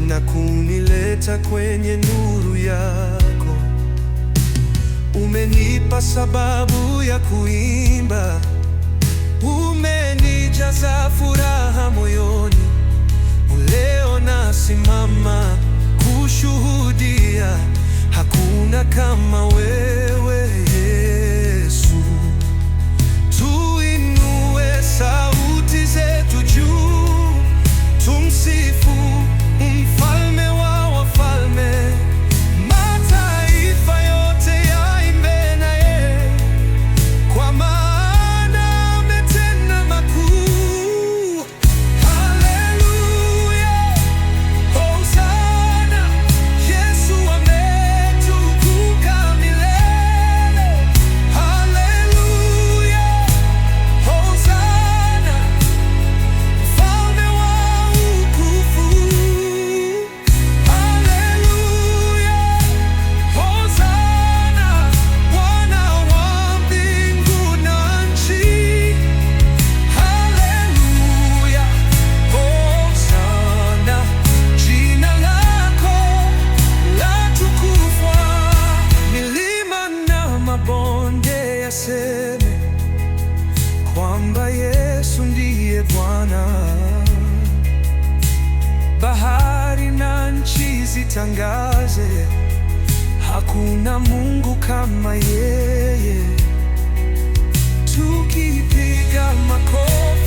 na kunileta kwenye nuru yako. Umenipa sababu ya kuimba, umenijaza furaha moyoni. Leo nasimama kushuhudia, hakuna kama wewe Yesu. Tuinue sauti zetu juu, tumsifu Mfalme wa wafalme. Mataifa yote yaimbe naye, kwa maana ametenda makuu. Haleluya, Hosana, Yesu ametukuka milele. Haleluya, Hosana, Mfalme wa utukufu. Haleluya, Hosana, Bwana wa mbingu na nchi. Haleluya, Hosana, jina lako latukuzwa. Milima na mabonde yaseme kwamba Yesu ndiye Bwana. Bahari na nchi zitangaze, hakuna Mungu kama yeye. Tukipiga makofi